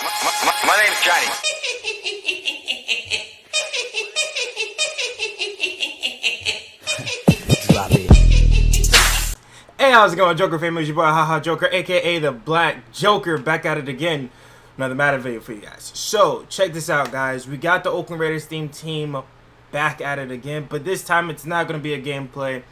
My name's Johnny. Drop it. Hey, how's it going, Joker family? It's your boy, Haha Joker, aka the Black Joker, back at it again. Another Madden video for you guys. So, check this out, guys. We got the Oakland Raiders team back at it again, but this time it's not going to be a gameplay.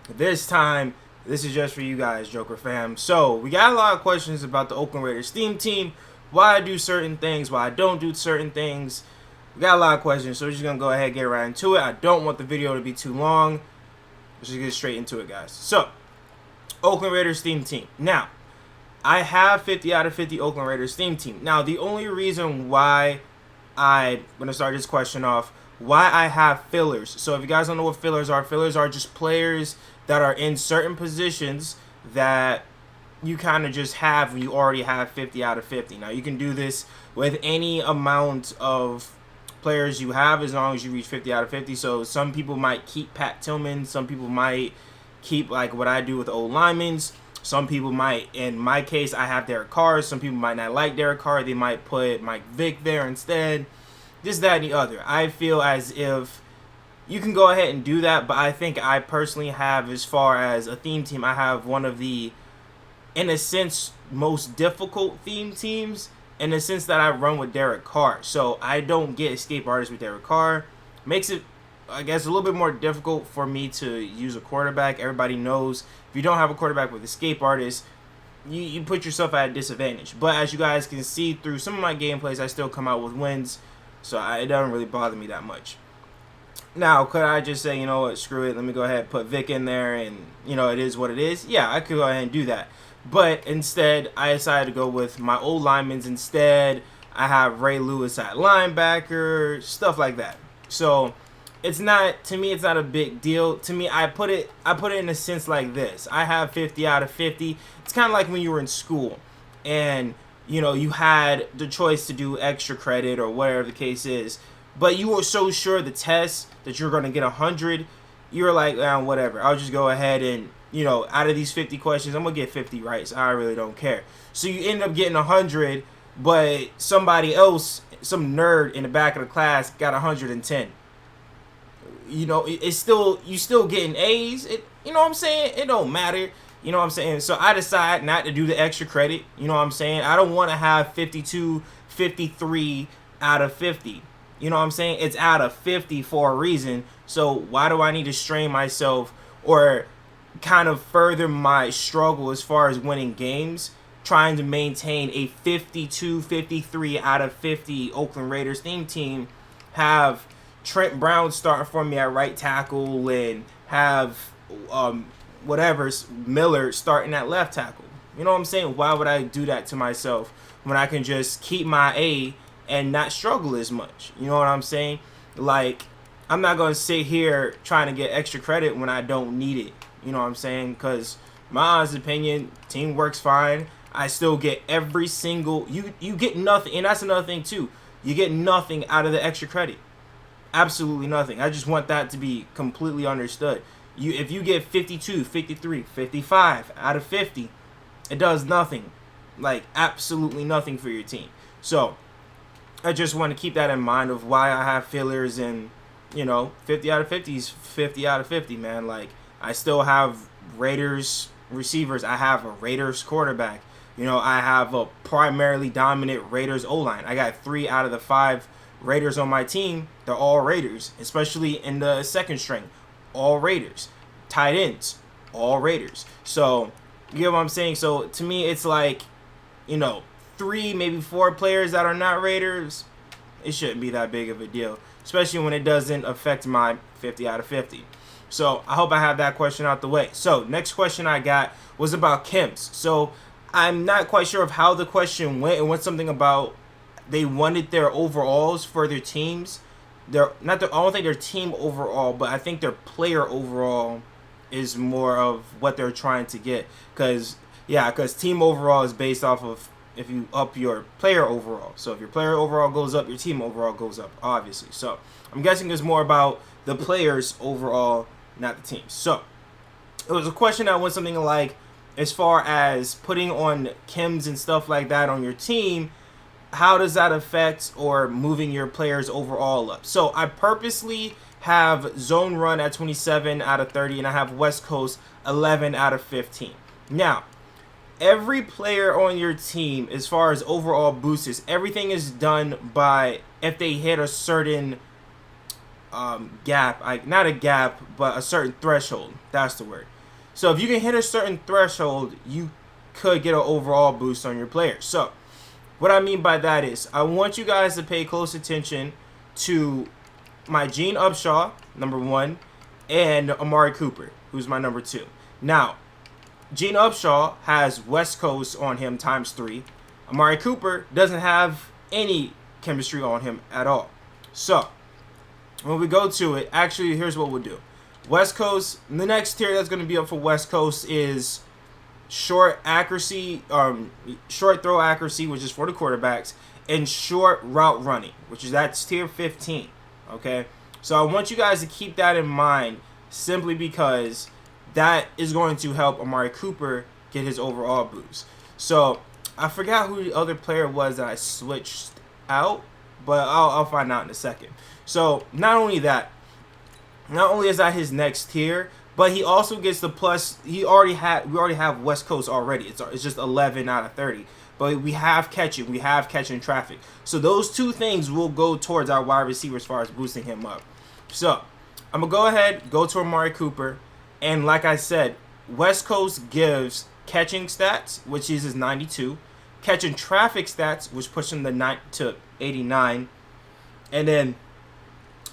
This time, this is just for you guys, Joker fam. So, we got a lot of questions about the Oakland Raiders team, why I do certain things, why I don't do certain things. We got a lot of questions, so we're just going to go ahead and get right into it. I don't want the video to be too long. Let's just get straight into it, guys. So, Oakland Raiders team. Now, I have 50 out of 50 Oakland Raiders team. Now, the only reason why I'm going to start this question off, why I have fillers. So, if you guys don't know what fillers are just players that are in certain positions that you kind of just have when you already have 50 out of 50. Now, you can do this with any amount of players you have as long as you reach 50 out of 50. So, some people might keep Pat Tillman. Some people might keep like what I do with old linemen. Some people might, in my case, I have Derek Carr. Some people might not like Derek Carr. They might put Mike Vick there instead. This, that, and the other. I feel as if you can go ahead and do that, but I think I personally have, as far as a team, I have one of the, in a sense, most difficult teams, in the sense that I run with Derek Carr. So I don't get escape artists with Derek Carr. Makes it, I guess, a little bit more difficult for me to use a quarterback. Everybody knows if you don't have a quarterback with escape artists, you put yourself at a disadvantage. But as you guys can see through some of my gameplays, I still come out with wins, so it doesn't really bother me that much. Now, could I just say, you know what, screw it, let me go ahead and put Vic in there and, you know, it is what it is? Yeah, I could go ahead and do that. But instead, I decided to go with my old linemen instead. I have Ray Lewis at linebacker, stuff like that. So, it's not, to me, it's not a big deal. To me, I put it in a sense like this. I have 50 out of 50. It's kind of like when you were in school and, you know, you had the choice to do extra credit or whatever the case is, but you were so sure the test that you're going to get 100, you're like, whatever. I'll just go ahead and, you know, out of these 50 questions, I'm going to get 50 right, so I really don't care. So you end up getting 100, but somebody else, some nerd in the back of the class got 110. You know, it's still, you still getting A's. You know what I'm saying? It don't matter. You know what I'm saying? So I decide not to do the extra credit. You know what I'm saying? I don't want to have 52, 53 out of 50. You know what I'm saying? It's out of 50 for a reason. So why do I need to strain myself or kind of further my struggle as far as winning games, trying to maintain a 52, 53 out of 50 Oakland Raiders team, have Trent Brown starting for me at right tackle and have Miller starting at left tackle. You know what I'm saying? Why would I do that to myself when I can just keep my A and not struggle as much? You know what I'm saying? Like, I'm not going to sit here trying to get extra credit when I don't need it. You know what I'm saying? Because my honest opinion, team works fine. I still get every single, you get nothing. And that's another thing too. You get nothing out of the extra credit. Absolutely nothing. I just want that to be completely understood. If you get 52, 53, 55 out of 50, it does nothing. Like, absolutely nothing for your team. So, I just want to keep that in mind of why I have fillers and, you know, 50 out of 50 is 50 out of 50, man. Like, I still have Raiders receivers. I have a Raiders quarterback. You know, I have a primarily dominant Raiders O-line. I got 3 out of the 5 Raiders on my team. They're all Raiders, especially in the second string. All Raiders. Tight ends, all Raiders. So, you get what I'm saying? So, to me, it's like, you know, 3, maybe 4 players that are not Raiders, it shouldn't be that big of a deal, especially when it doesn't affect my 50 out of 50. So, I hope I have that question out the way. So, next question I got was about chems. So, I'm not quite sure of how the question went. It went something about they wanted their overalls for their teams. I don't think their team overall, but I think their player overall is more of what they're trying to get. Because team overall is based off of if you up your player overall. So if your player overall goes up, your team overall goes up, obviously. So I'm guessing it's more about the players overall, not the teams. So it was a question that went something like, as far as putting on chems and stuff like that on your team, how does that affect or moving your players overall up? So I purposely have zone run at 27 out of 30, and I have West Coast 11 out of 15. Now, every player on your team, as far as overall boosts, everything is done by if they hit a certain gap, not a gap, but a certain threshold. That's the word. So if you can hit a certain threshold, you could get an overall boost on your players. So what I mean by that is I want you guys to pay close attention to my Gene Upshaw, number 1, and Amari Cooper, who's my number 2. Now, Gene Upshaw has West Coast on him ×3. Amari Cooper doesn't have any chemistry on him at all. So when we go to it, actually, here's what we'll do. West Coast, the next tier that's going to be up for West Coast is short accuracy, short throw accuracy, which is for the quarterbacks, and short route running, that's tier 15. Okay, so I want you guys to keep that in mind, simply because that is going to help Amari Cooper get his overall boost. So I forgot who the other player was that I switched out, but I'll find out in a second. So not only is that his next tier, but he also gets the plus. We already have West Coast already. It's just 11 out of 30. But we have catching traffic. So those two things will go towards our wide receiver as far as boosting him up. So I'm gonna go ahead, go to Amari Cooper, and like I said, West Coast gives catching stats, which is his 92, catching traffic stats, which push him to 89, and then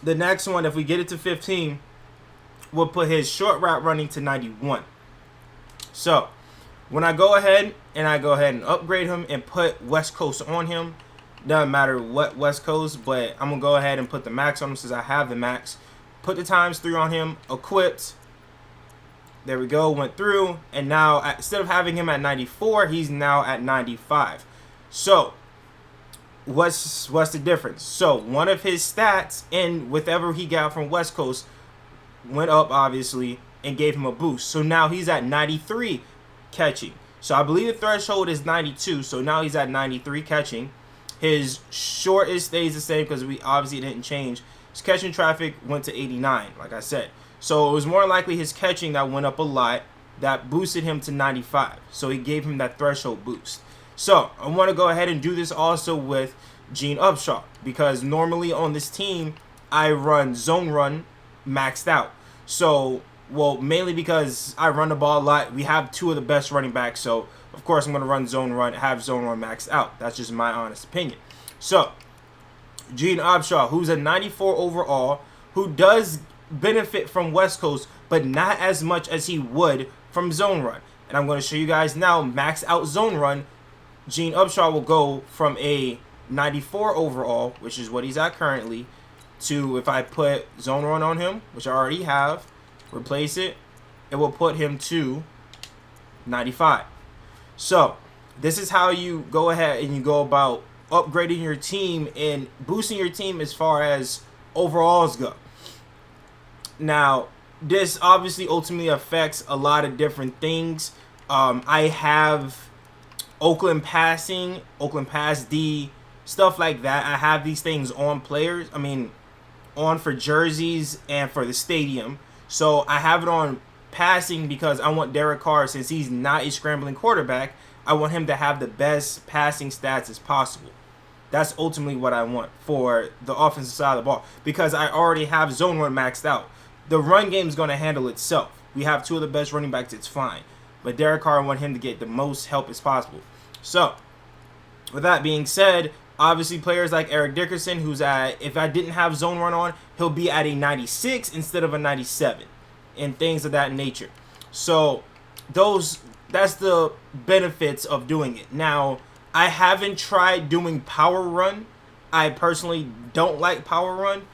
the next one, if we get it to 15, we'll put his short route running to 91. So when I go ahead and upgrade him and put West Coast on him, doesn't matter what West Coast, but I'm gonna go ahead and put the max on him since I have the max. Put the ×3 on him, equipped. There we go, went through, and now instead of having him at 94, he's now at 95. So what's the difference? So one of his stats and whatever he got from West Coast went up, obviously, and gave him a boost. So now he's at 93 catching. So I believe the threshold is 92, so now he's at 93 catching. His shortest stays the same because we obviously didn't change. His catching traffic went to 89, like I said. So it was more likely his catching that went up a lot that boosted him to 95. So he gave him that threshold boost. So I want to go ahead and do this also with Gene Upshaw, because normally on this team I run zone run maxed out. So, well, mainly because I run the ball a lot. We have two of the best running backs, so of course I'm going to run zone run, have zone run maxed out. That's just my honest opinion. So Gene Upshaw, who's a 94 overall, who does benefit from West Coast, but not as much as he would from zone run. And I'm going to show you guys now, max out zone run, Gene Upshaw will go from a 94 overall, which is what he's at currently, to, if I put zone run on him, which I already have, replace it, it will put him to 95. So this is how you go ahead and you go about upgrading your team and boosting your team as far as overalls go. Now, this obviously ultimately affects a lot of different things. I have Oakland passing, Oakland pass D, stuff like that. I have these things on players. I mean, on for jerseys and for the stadium. So I have it on passing because I want Derek Carr, since he's not a scrambling quarterback, I want him to have the best passing stats as possible. That's ultimately what I want for the offensive side of the ball, because I already have zone run maxed out. The run game is going to handle itself. We have two of the best running backs, it's fine. But Derek Carr, I want him to get the most help as possible. So, with that being said, obviously players like Eric Dickerson, who's at, if I didn't have zone run on, he'll be at a 96 instead of a 97. And things of that nature. So, that's the benefits of doing it. Now, I haven't tried doing power run. I personally don't like power run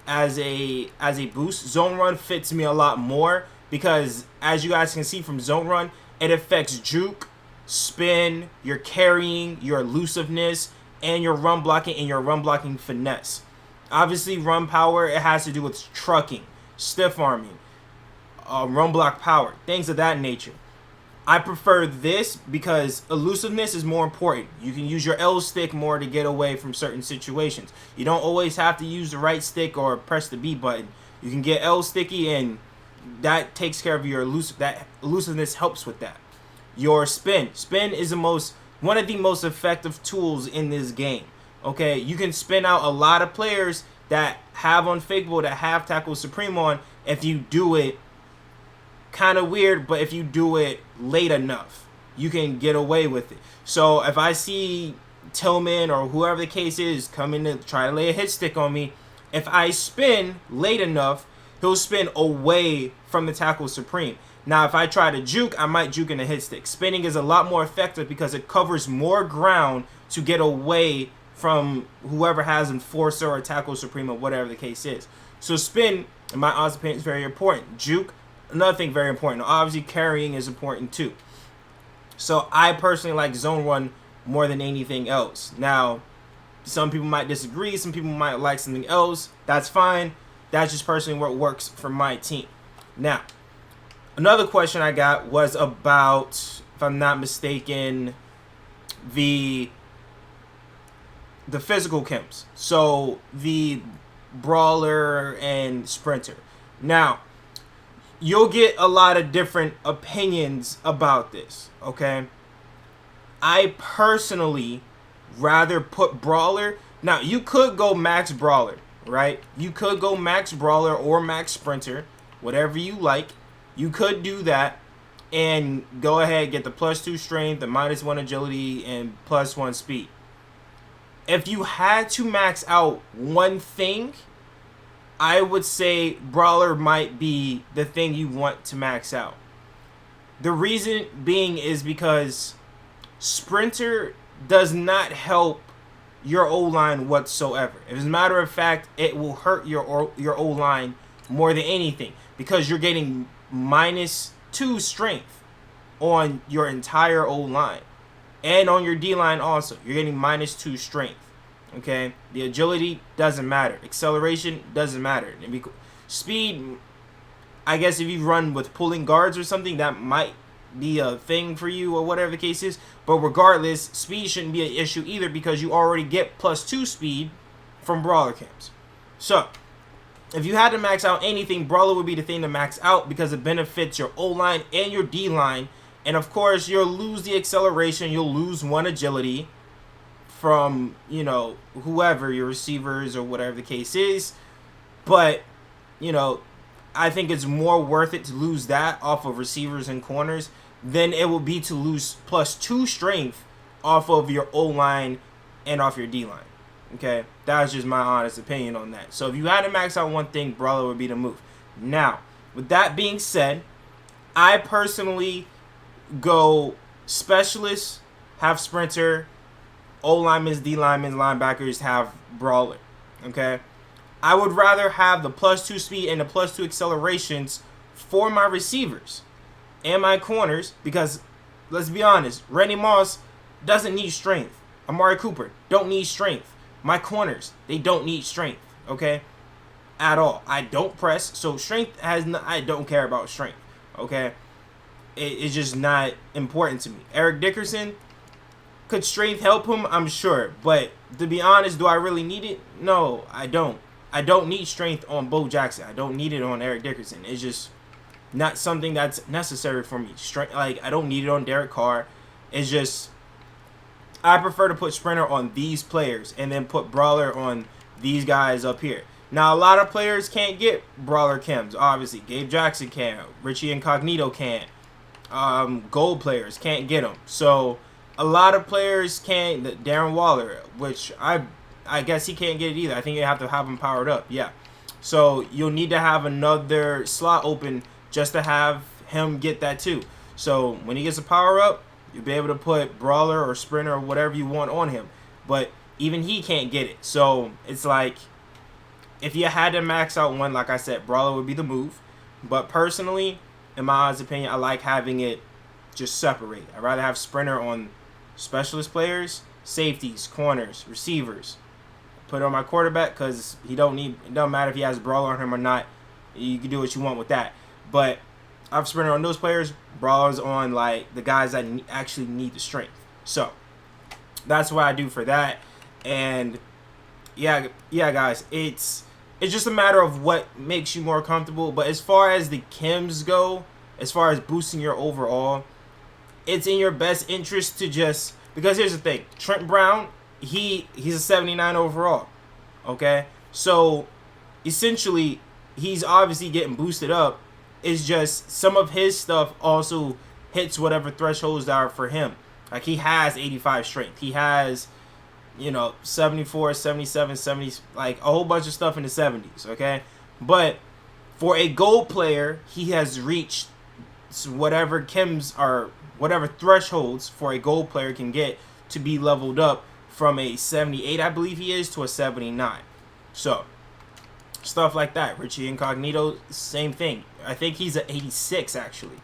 as a boost. Zone run fits me a lot more because, as you guys can see from zone run, it affects juke, spin, your carrying, your elusiveness, and your run blocking and your run blocking finesse. Obviously, run power, it has to do with trucking, stiff arming, run block power, things of that nature. I prefer this because elusiveness is more important. You can use your L stick more to get away from certain situations. You don't always have to use the right stick or press the B button. You can get L sticky, and that takes care of your elusiveness helps with that. Your spin is one of the most effective tools in this game. Okay, you can spin out a lot of players that have unfakeable, that have tackle supreme on, if you do it kind of weird, but if you do it late enough, you can get away with it. So if I see Tillman or whoever the case is coming to try to lay a hit stick on me, if I spin late enough, he'll spin away from the tackle supreme. Now, if I try to juke, I might juke in a hit stick. Spinning is a lot more effective because it covers more ground to get away from whoever has enforcer or tackle supreme or whatever the case is. So spin, in my honest opinion, is very important. Juke, another thing very important. Obviously, carrying is important too. So I personally like zone run more than anything else. Now, some people might disagree. Some people might like something else. That's fine. That's just personally what works for my team. Now, another question I got was about, if I'm not mistaken, the physical chems. So the brawler and sprinter. Now, you'll get a lot of different opinions about this, okay? I personally rather put brawler. Now, you could go max brawler, right? You could go max brawler or max sprinter, whatever you like. You could do that and go ahead and get the +2 strength, the -1 agility, and +1 speed. If you had to max out one thing, I would say brawler might be the thing you want to max out. The reason being is because sprinter does not help your O-line whatsoever. As a matter of fact, it will hurt your O-line more than anything because you're getting -2 strength on your entire O-line. And on your D-line also. You're getting -2 strength. Okay? The agility doesn't matter. Acceleration doesn't matter. Speed, I guess if you run with pulling guards or something, that might be a thing for you or whatever the case is. But regardless, speed shouldn't be an issue either because you already get +2 speed from brawler camps. So, if you had to max out anything, brawler would be the thing to max out because it benefits your O-line and your D-line. And of course, you'll lose the acceleration. You'll lose 1 agility from, you know, whoever, your receivers or whatever the case is. But, you know, I think it's more worth it to lose that off of receivers and corners than it will be to lose +2 strength off of your O-line and off your D-line. Okay? That's just my honest opinion on that. So if you had to max out one thing, brawler would be the move. Now, with that being said, I personally go specialist, have sprinter, O-linemen, D-linemen, linebackers have brawler. Okay? I would rather have the +2 speed and the +2 accelerations for my receivers and my corners because, let's be honest, Randy Moss doesn't need strength. Amari Cooper don't need strength. My corners, they don't need strength, okay? At all. I don't press, so strength has no, I don't care about strength, okay? It's just not important to me. Eric Dickerson, could strength help him? I'm sure, but to be honest, do I really need it? No, I don't. I don't need strength on Bo Jackson. I don't need it on Eric Dickerson. It's just not something that's necessary for me. Strength, like I don't need it on Derek Carr. It's just I prefer to put sprinter on these players and then put brawler on these guys up here. Now a lot of players can't get brawler chems. Obviously, Gabe Jackson can't. Richie Incognito can't. Gold players can't get them. So a lot of players can't. Darren Waller, which I guess he can't get it either. I think you have to have him powered up. Yeah. So you'll need to have another slot open just to have him get that too. So when he gets a power up, you'll be able to put brawler or sprinter or whatever you want on him. But even he can't get it. So it's like if you had to max out one, like I said, brawler would be the move. But personally, in my honest opinion, I like having it just separate. I'd rather have sprinter on specialist players, safeties, corners, receivers. Put it on my quarterback because it don't matter if he has brawler on him or not. You can do what you want with that. But I've sprinted on those players. Brawlers on like the guys that actually need the strength. So that's what I do for that. And yeah, guys, it's just a matter of what makes you more comfortable. But as far as the chems go, as far as boosting your overall, it's in your best interest to just, because here's the thing, Trent Brown, he's a 79 overall. Okay, so essentially he's obviously getting boosted up. It's just some of his stuff also hits whatever thresholds are for him. Like he has 85 strength. He has, 74, 77, 70, like a whole bunch of stuff in the 70s, okay? But for a gold player, he has reached whatever chems are, whatever thresholds for a gold player can get to be leveled up from a 78, I believe he is, to a 79. So stuff like that. Richie Incognito, same thing. I think he's an 86 actually.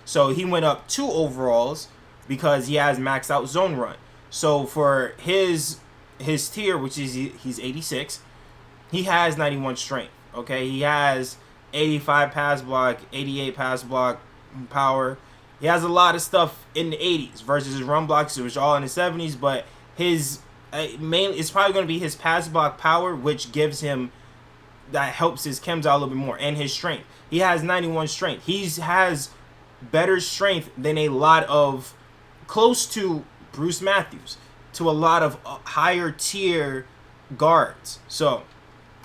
So he went up 2 overalls because he has maxed out zone run. So for his tier, which is he's 86, he has 91 strength. Okay, he has 85 pass block, 88 pass block power. He has a lot of stuff in the 80s versus his run blocks, which are all in the 70s. But his mainly it's probably going to be his pass block power, which gives him, that helps his chems out a little bit more, and his strength. He has 91 strength. He has better strength than a lot of, close to Bruce Matthews, to a lot of higher tier guards. So,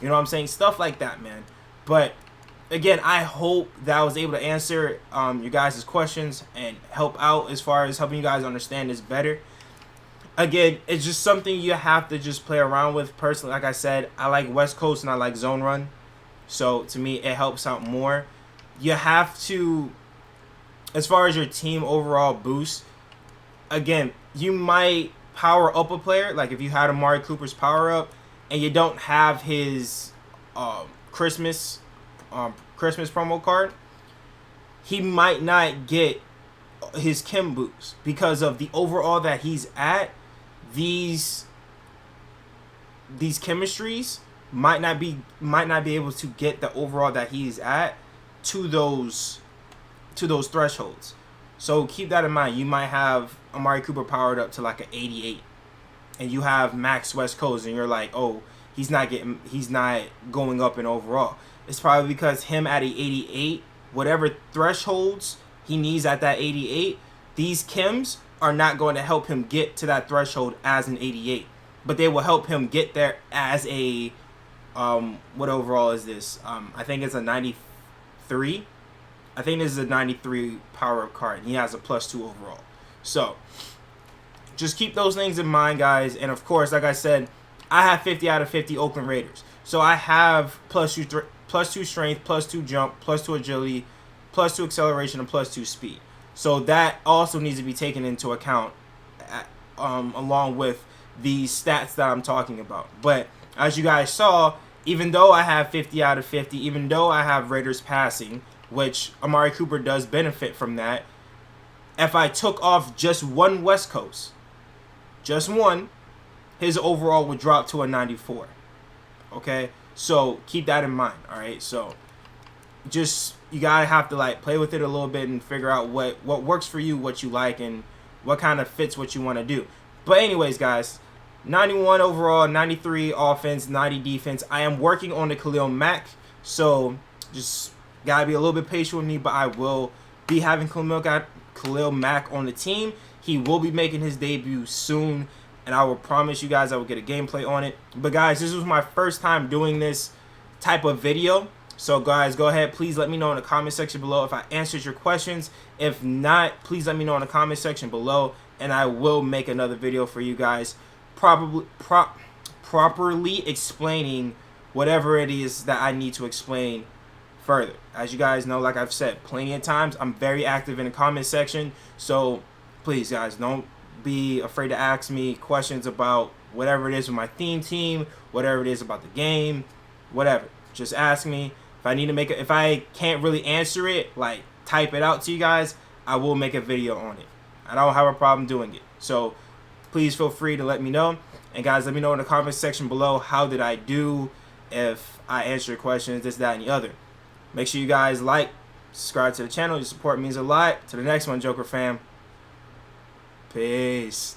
you know what I'm saying? Stuff like that, man. But again, I hope that I was able to answer you guys' questions and help out as far as helping you guys understand this better. Again, it's just something you have to just play around with. Personally, like I said, I like West Coast and I like zone run. So to me, it helps out more. You have to, as far as your team overall boost, again, you might power up a player. Like if you had Amari Cooper's power up and you don't have his Christmas promo card, he might not get his chem boost because of the overall that he's at. These chemistries might not be able to get the overall that he's at to those thresholds. So keep that in mind. You might have Amari Cooper powered up to like an 88, and you have Max West Coast, and you're like, oh, he's not going up in overall. It's probably because him at a 88, whatever thresholds he needs at that 88, these chems are not going to help him get to that threshold as an 88, but they will help him get there as a what overall is this? I think it's a 93. I think this is a 93 power up card, and he has a +2 overall. So just keep those things in mind, guys. And of course, like I said, I have 50 out of 50 Oakland Raiders, so I have +2 strength, +2 jump, +2 agility, +2 acceleration, and +2 speed. So that also needs to be taken into account along with the stats that I'm talking about. But as you guys saw, even though I have 50 out of 50, even though I have Raiders passing, which Amari Cooper does benefit from that, if I took off just one West Coast, just one, his overall would drop to a 94. Okay? So keep that in mind, all right? So just, you gotta have to like play with it a little bit and figure out what works for you, what you like, and what kind of fits what you want to do. But anyways, guys, 91 overall, 93 offense, 90 defense. I am working on the Khalil Mack, so just gotta be a little bit patient with me, but I will be having Khalil Mack on the team. He will be making his debut soon, and I will promise you guys I will get a gameplay on it. But guys, this was my first time doing this type of video. So guys, go ahead, please let me know in the comment section below if I answered your questions. If not, please let me know in the comment section below, and I will make another video for you guys, properly explaining whatever it is that I need to explain further. As you guys know, like I've said plenty of times, I'm very active in the comment section. So please, guys, don't be afraid to ask me questions about whatever it is with my theme team, whatever it is about the game, whatever. Just ask me. If I need to make it, if I can't really answer it, like type it out to you guys, I will make a video on it. I don't have a problem doing it. So please feel free to let me know. And guys, let me know in the comment section below, how did I do, if I answer your questions, this, that, and the other. Make sure you guys like, Subscribe to the channel. Your support means a lot. To the next one, Joker fam. Peace.